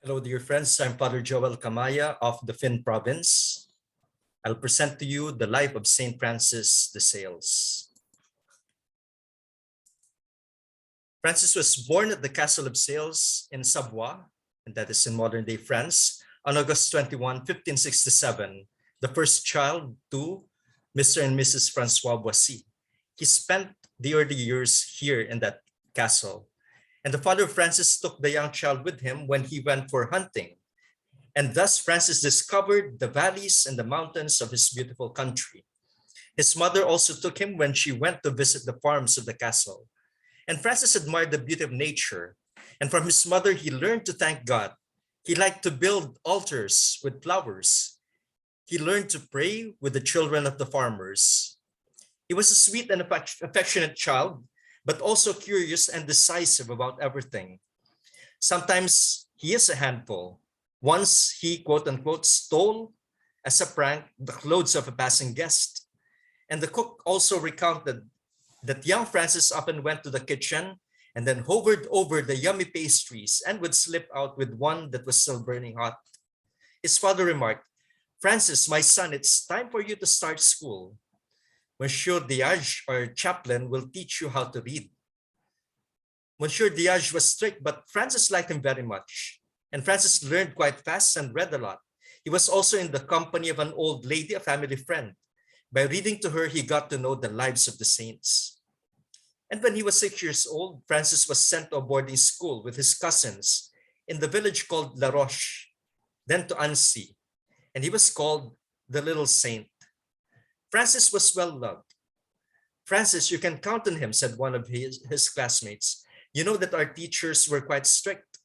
Hello, dear friends. I'm Father Joel Camaya of the Fin Province. I'll present to you the life of Saint Francis de Sales. Francis was born at the Castle of Sales in Savoie, and that is in modern-day France, on August 21, 1567, the first child to Mr. and Mrs. Francois Boissy. He spent the early years here in that castle. And the father of Francis took the young child with him when he went for hunting. And thus Francis discovered the valleys and the mountains of his beautiful country. His mother also took him when she went to visit the farms of the castle. And Francis admired the beauty of nature. And from his mother, he learned to thank God. He liked to build altars with flowers. He learned to pray with the children of the farmers. He was a sweet and affectionate child, but also curious and decisive about everything. Sometimes he is a handful. Once he, quote unquote, stole as a prank the clothes of a passing guest. And the cook also recounted that young Francis often went to the kitchen and then hovered over the yummy pastries and would slip out with one that was still burning hot. His father remarked, "Francis, my son, it's time for you to start school. Monsieur Diage, our chaplain, will teach you how to read." Monsieur Diage was strict, but Francis liked him very much. And Francis learned quite fast and read a lot. He was also in the company of an old lady, a family friend. By reading to her, he got to know the lives of the saints. And when he was 6 years old, Francis was sent to a boarding school with his cousins in the village called La Roche, then to Annecy. And he was called the Little Saint. Francis was well loved. "Francis, you can count on him," said one of his classmates. "You know that our teachers were quite strict."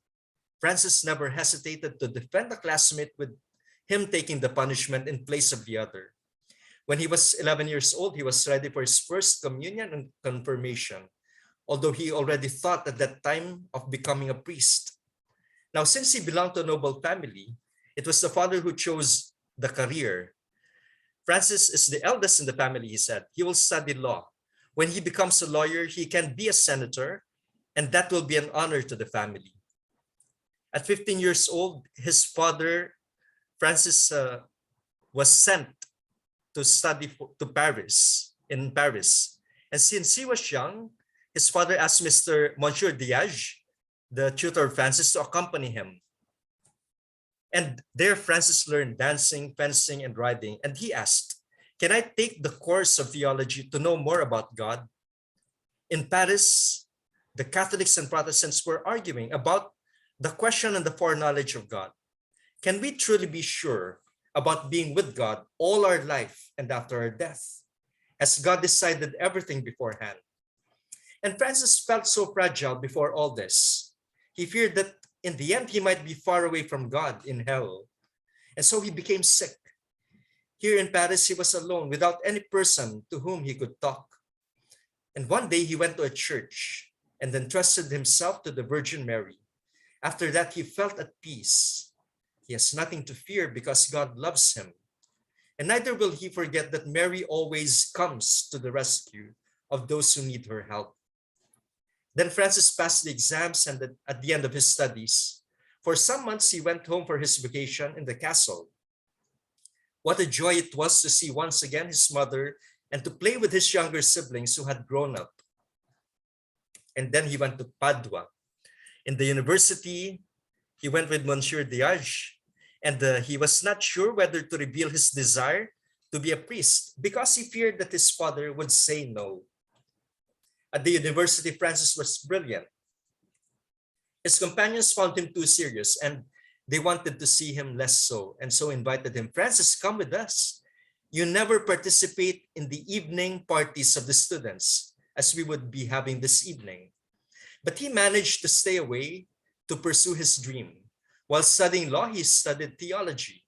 Francis never hesitated to defend a classmate with him taking the punishment in place of the other. When he was 11 years old, he was ready for his first communion and confirmation, although he already thought at that time of becoming a priest. Now, since he belonged to a noble family, it was the father who chose the career. "Francis is the eldest in the family," he said. "He will study law. When he becomes a lawyer, he can be a senator, and that will be an honor to the family." At 15 years old, his father, Francis, was sent to study to Paris, in Paris. And since he was young, his father asked Monsieur Diage, the tutor of Francis, to accompany him. And there Francis learned dancing, fencing, and riding. And he asked, "Can I take the course of theology to know more about God?" In Paris, the Catholics and Protestants were arguing about the question and the foreknowledge of God. Can we truly be sure about being with God all our life and after our death? Has God decided everything beforehand? And Francis felt so fragile before all this. He feared that in the end, he might be far away from God in hell. And so he became sick. Here in Paris, he was alone without any person to whom he could talk. And one day he went to a church and entrusted himself to the Virgin Mary. After that, he felt at peace. He has nothing to fear because God loves him. And neither will he forget that Mary always comes to the rescue of those who need her help. Then Francis passed the exams, and at the end of his studies, for some months he went home for his vacation in the castle. What a joy it was to see once again his mother and to play with his younger siblings who had grown up. And then he went to Padua. In the university, he went with Monsieur Diage, and he was not sure whether to reveal his desire to be a priest because he feared that his father would say no. At the university, Francis was brilliant. His companions found him too serious and they wanted to see him less so, and so invited him, "Francis, come with us. You never participate in the evening parties of the students, as we would be having this evening." But he managed to stay away to pursue his dream. While studying law, he studied theology,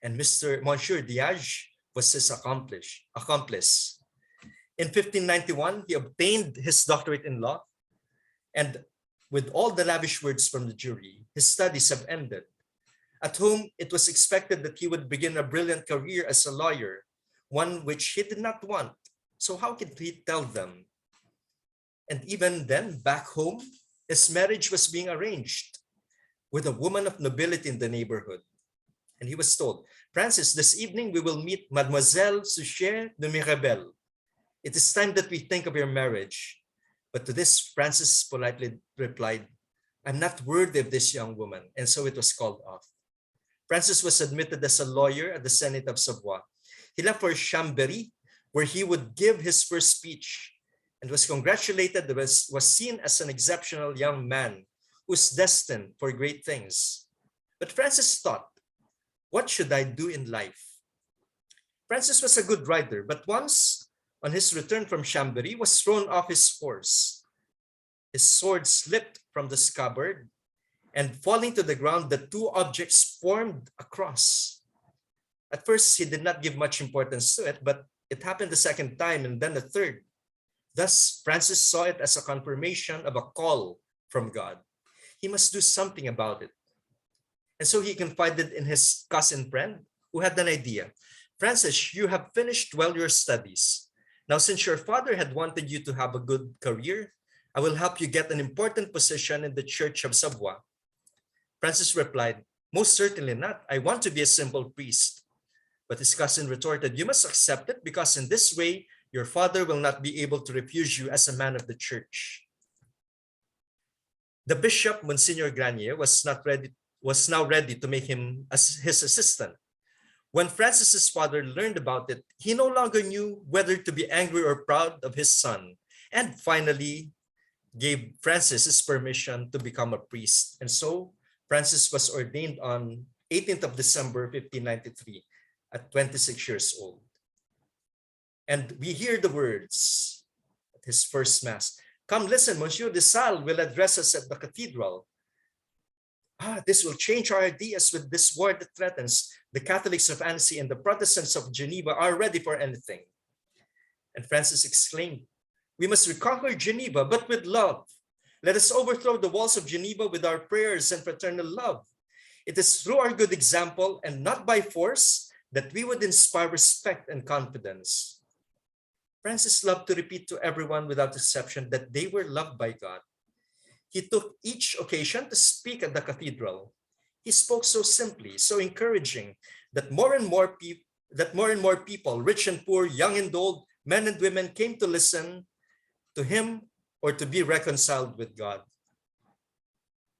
and Monsieur Diage was his accomplice. In 1591, he obtained his doctorate in law, and with all the lavish words from the jury, his studies have ended. At home, it was expected that he would begin a brilliant career as a lawyer, one which he did not want. So how could he tell them? And even then, back home, his marriage was being arranged. with a woman of nobility in the neighborhood. And he was told, Francis, this evening we will meet Mademoiselle Suchet de Mirabel. It is time that we think of your marriage. But to this, Francis politely replied, I'm not worthy of this young woman. And so it was called off. Francis was admitted as a lawyer at the Senate of Savoy. He left for Chambéry, where he would give his first speech, and was congratulated, was seen as an exceptional young man who's destined for great things. But Francis thought, what should I do in life? Francis was a good rider, but once, on his return from Chambéry, was thrown off his horse. His sword slipped from the scabbard, and falling to the ground, the two objects formed a cross. At first, he did not give much importance to it, but it happened the second time and then the third. Thus, Francis saw it as a confirmation of a call from God. He must do something about it. And so he confided in his cousin friend who had an idea. Francis, you have finished well your studies. Now, since your father had wanted you to have a good career, I will help you get an important position in the Church of Savoy. Francis replied, most certainly not. I want to be a simple priest. But his cousin retorted, you must accept it because in this way, your father will not be able to refuse you as a man of the church. The bishop, Monsignor Granier, was now ready to make him as his assistant. When Francis's father learned about it, he no longer knew whether to be angry or proud of his son, and finally gave Francis his permission to become a priest. And so Francis was ordained on 18th of December, 1593, at 26 years old. And we hear the words at his first mass. Come listen, Monsieur de Sales will address us at the cathedral. This will change our ideas with this war that threatens. The Catholics of Annecy and the Protestants of Geneva are ready for anything. And Francis exclaimed, we must reconquer Geneva, but with love. Let us overthrow the walls of Geneva with our prayers and fraternal love. It is through our good example and not by force that we would inspire respect and confidence. Francis loved to repeat to everyone without exception that they were loved by God. He took each occasion to speak at the cathedral. He spoke so simply, so encouraging, that more and more people, rich and poor, young and old, men and women, came to listen to him or to be reconciled with God.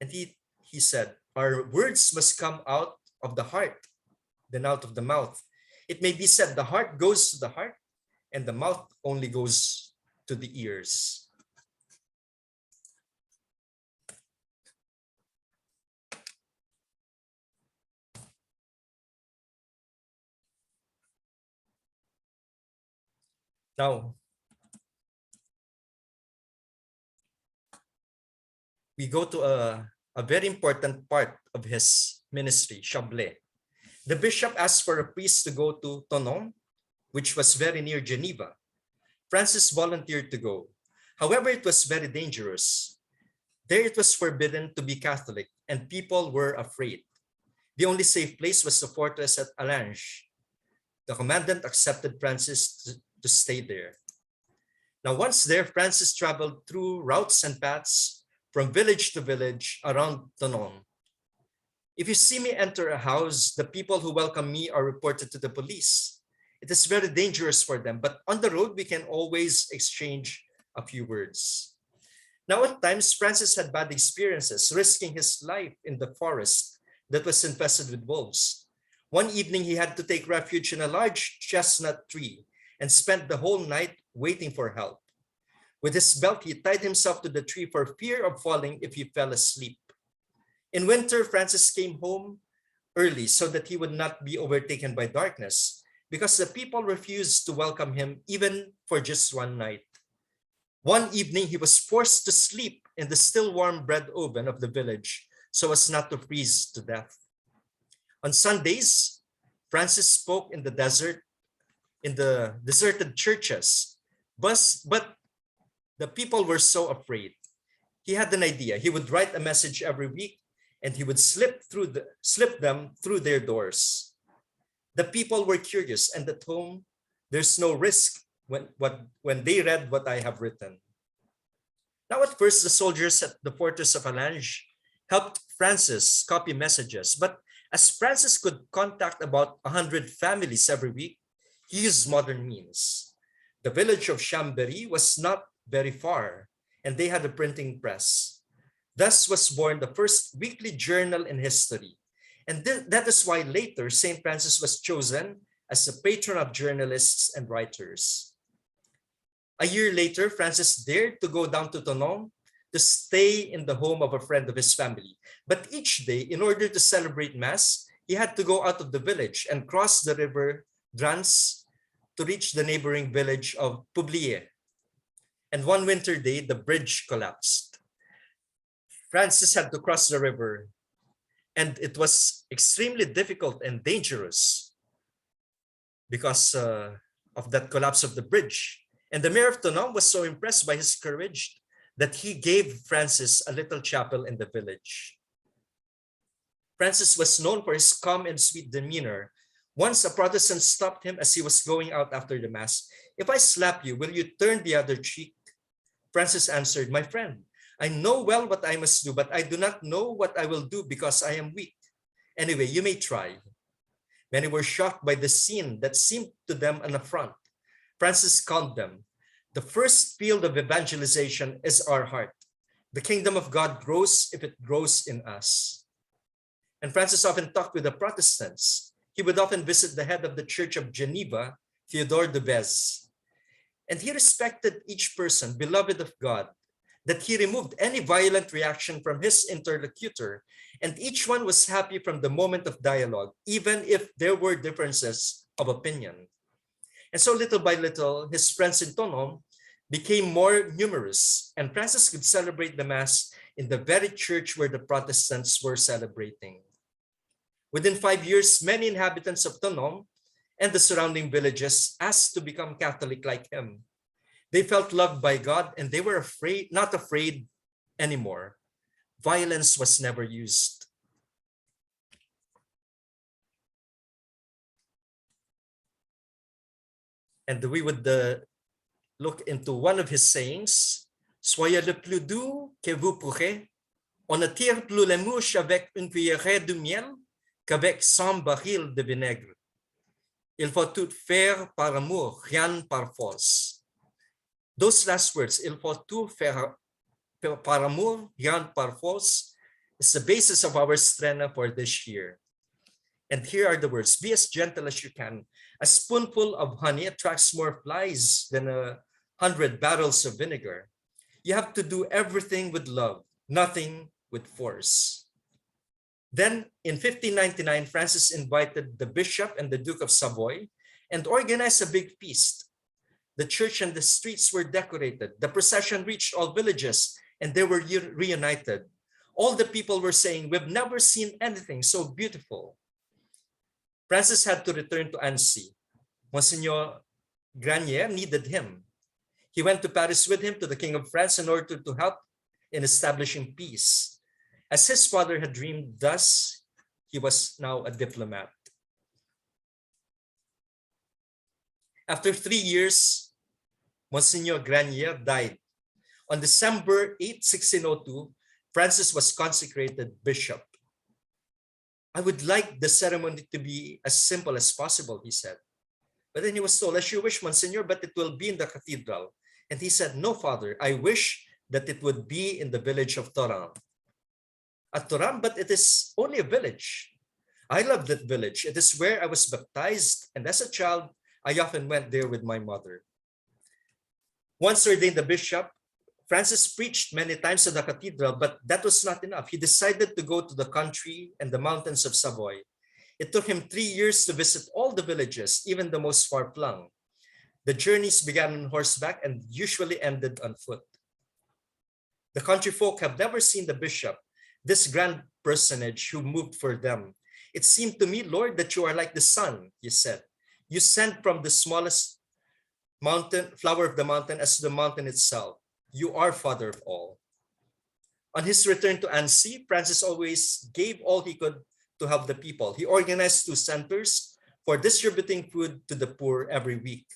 And he said, our words must come out of the heart, then out of the mouth. It may be said the heart goes to the heart and the mouth only goes to the ears. Now, we go to a very important part of his ministry, Chablais. The bishop asked for a priest to go to Thonon, which was very near Geneva. Francis volunteered to go. However, it was very dangerous. There it was forbidden to be Catholic, and people were afraid. The only safe place was the fortress at Allange. The commandant accepted Francis to stay there. Now, once there, Francis traveled through routes and paths from village to village around Thonon. If you see me enter a house, the people who welcome me are reported to the police. It is very dangerous for them, but on the road, we can always exchange a few words. Now, at times, Francis had bad experiences, risking his life in the forest that was infested with wolves. One evening, he had to take refuge in a large chestnut tree and spent the whole night waiting for help. With his belt, he tied himself to the tree for fear of falling if he fell asleep. In winter, Francis came home early so that he would not be overtaken by darkness, because the people refused to welcome him even for just one night. One evening, he was forced to sleep in the still warm bread oven of the village so as not to freeze to death. On Sundays, Francis spoke in the desert, in the deserted churches, but the people were so afraid. He had an idea. He would write a message every week and he would slip them through their doors. The people were curious, and at home, there's no risk when they read what I have written. Now, at first, the soldiers at the fortress of Allange helped Francis copy messages. But as Francis could contact about 100 families every week, he used modern means. The village of Chambéry was not very far, and they had a printing press. Thus was born the first weekly journal in history. And that is why later St. Francis was chosen as the patron of journalists and writers. A year later, Francis dared to go down to Tonon to stay in the home of a friend of his family. But each day, in order to celebrate Mass, he had to go out of the village and cross the river Drans to reach the neighboring village of Publier. And one winter day, the bridge collapsed. Francis had to cross the river, and it was extremely difficult and dangerous because of that collapse of the bridge. And the mayor of Tonon was so impressed by his courage that he gave Francis a little chapel in the village. Francis was known for his calm and sweet demeanor. Once a Protestant stopped him as he was going out after the Mass. "If I slap you, will you turn the other cheek?" Francis answered, "My friend, I know well what I must do, but I do not know what I will do because I am weak. Anyway, you may try." Many were shocked by the scene that seemed to them an affront. Francis calmed them. "The first field of evangelization is our heart. The kingdom of God grows if it grows in us." And Francis often talked with the Protestants. He would often visit the head of the Church of Geneva, Theodore de Beze. And he respected each person, beloved of God, that he removed any violent reaction from his interlocutor, and each one was happy from the moment of dialogue, even if there were differences of opinion. And so little by little, his friends in Tonon became more numerous, and Francis could celebrate the Mass in the very church where the Protestants were celebrating. Within 5 years, many inhabitants of Tonon and the surrounding villages asked to become Catholic like him. They felt loved by God, and they were not afraid anymore. Violence was never used. And we would look into one of his sayings: "Soyez le plus doux que vous pourrez. On ne tire plus les mouches avec une cuillerée de miel qu'avec 100 barils de vinaigre. Il faut tout faire par amour, rien par force." Those last words, "il faut tout faire par amour, rien par force," is the basis of our strena for this year. And here are the words: "Be as gentle as you can. A spoonful of honey attracts more flies than 100 barrels of vinegar. You have to do everything with love, nothing with force." Then in 1599, Francis invited the bishop and the Duke of Savoy and organized a big feast. The church and the streets were decorated. The procession reached all villages, and they were reunited. All the people were saying, "We've never seen anything so beautiful." Francis had to return to Annecy. Monsignor Granier needed him. He went to Paris with him to the King of France in order to help in establishing peace. As his father had dreamed, thus he was now a diplomat. After 3 years, Monsignor Granier died. On December 8, 1602, Francis was consecrated bishop. "I would like the ceremony to be as simple as possible," he said. But then he was told, "As you wish, Monsignor, but it will be in the cathedral." And he said, "No, Father, I wish that it would be in the village of Toran." "At Toran, but it is only a village." "I love that village. It is where I was baptized, and as a child, I often went there with my mother." Once ordained a bishop, Francis preached many times at the cathedral, but that was not enough. He decided to go to the country and the mountains of Savoy. It took him 3 years to visit all the villages, even the most far-flung. The journeys began on horseback and usually ended on foot. The country folk have never seen the bishop, this grand personage who moved for them. "It seemed to me, Lord, that you are like the sun," he said. "You sent from the smallest mountain, flower of the mountain, as to the mountain itself. You are Father of all." On his return to Annecy, Francis always gave all he could to help the people. He organized 2 centers for distributing food to the poor every week.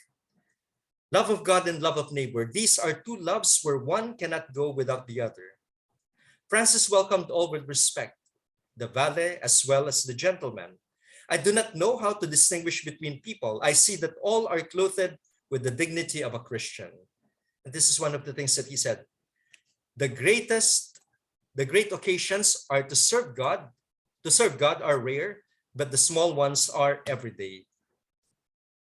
Love of God and love of neighbor, these are 2 loves where one cannot go without the other. Francis welcomed all with respect, the valet as well as the gentleman. I do not know how to distinguish between people. I see that all are clothed with the dignity of a Christian. And this is one of the things that he said. The great occasions are to serve God. To serve God are rare, but the small ones are everyday.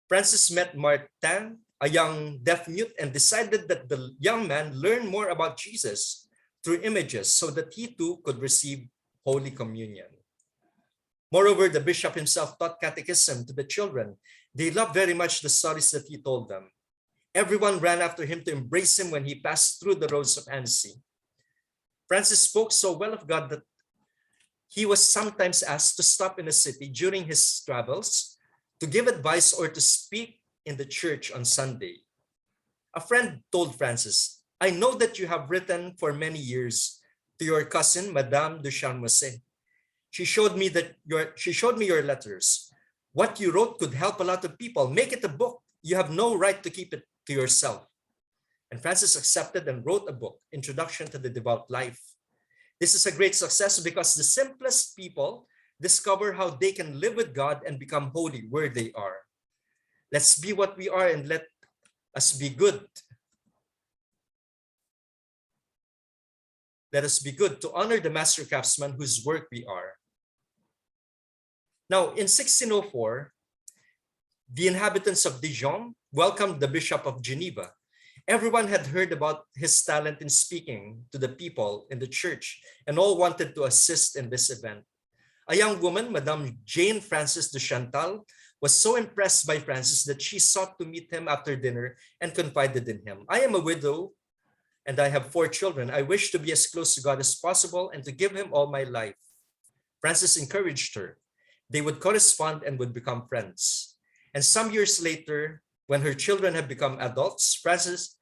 Francis met Martin, a young deaf mute, and decided that the young man learn more about Jesus through images so that he too could receive Holy Communion. Moreover, the bishop himself taught catechism to the children. They loved very much the stories that he told them. Everyone ran after him to embrace him when he passed through the roads of Annecy. Francis spoke so well of God that he was sometimes asked to stop in a city during his travels to give advice or to speak in the church on Sunday. A friend told Francis, I know that you have written for many years to your cousin, Madame de Charmosset. She showed me your letters. What you wrote could help a lot of people. Make it a book. You have no right to keep it to yourself. And Francis accepted and wrote a book, Introduction to the Devout Life. This is a great success because the simplest people discover how they can live with God and become holy where they are. Let's be what we are and let us be good. Let us be good to honor the master craftsman whose work we are. Now, in 1604, the inhabitants of Dijon welcomed the Bishop of Geneva. Everyone had heard about his talent in speaking to the people in the church, and all wanted to assist in this event. A young woman, Madame Jane Frances de Chantal, was so impressed by Francis that she sought to meet him after dinner and confided in him. I am a widow and I have 4 children. I wish to be as close to God as possible and to give him all my life. Francis encouraged her. They would correspond and would become friends. And some years later, when her children had become adults, Francis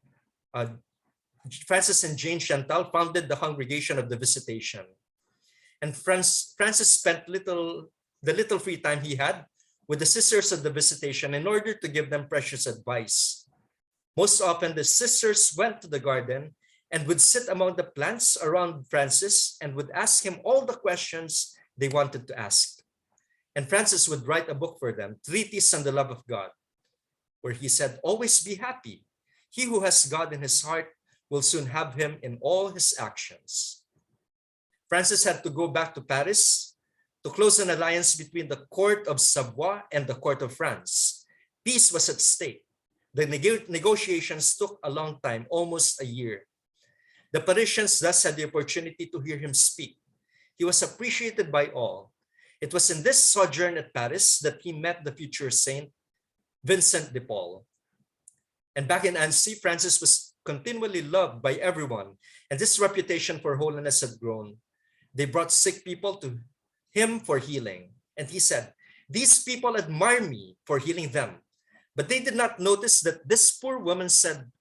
and Jane Chantal founded the Congregation of the Visitation. And Francis spent the little free time he had with the Sisters of the Visitation in order to give them precious advice. Most often, the sisters went to the garden and would sit among the plants around Francis and would ask him all the questions they wanted to ask. And Francis would write a book for them, Treatise on the Love of God, where he said, always be happy. He who has God in his heart will soon have him in all his actions. Francis had to go back to Paris to close an alliance between the court of Savoy and the court of France. Peace was at stake. The negotiations took a long time, almost a year. The Parisians thus had the opportunity to hear him speak. He was appreciated by all. It was in this sojourn at Paris that he met the future saint, Vincent de Paul. And back in Annecy, Francis was continually loved by everyone, and this reputation for holiness had grown. They brought sick people to him for healing. And he said, these people admire me for healing them. But they did not notice that this poor woman said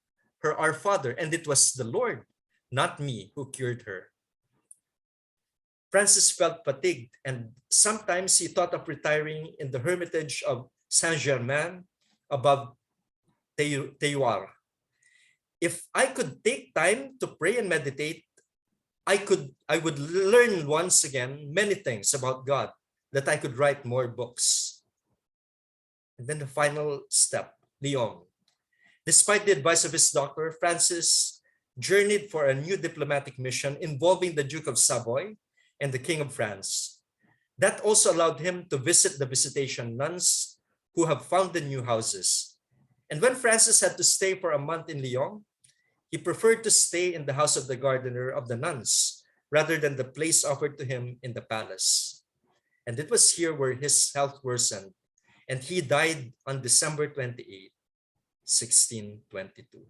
her Our Father, and it was the Lord, not me, who cured her. Francis felt fatigued, and sometimes he thought of retiring in the hermitage of Saint-Germain above Théouard. If I could take time to pray and meditate, I would learn once again many things about God, that I could write more books. And then the final step, Lyon. Despite the advice of his doctor, Francis journeyed for a new diplomatic mission involving the Duke of Savoy and the King of France. That also allowed him to visit the Visitation nuns who have founded new houses. And when Francis had to stay for a month in Lyon, he preferred to stay in the house of the gardener of the nuns rather than the place offered to him in the palace. And it was here where his health worsened, and he died on December 28, 1622.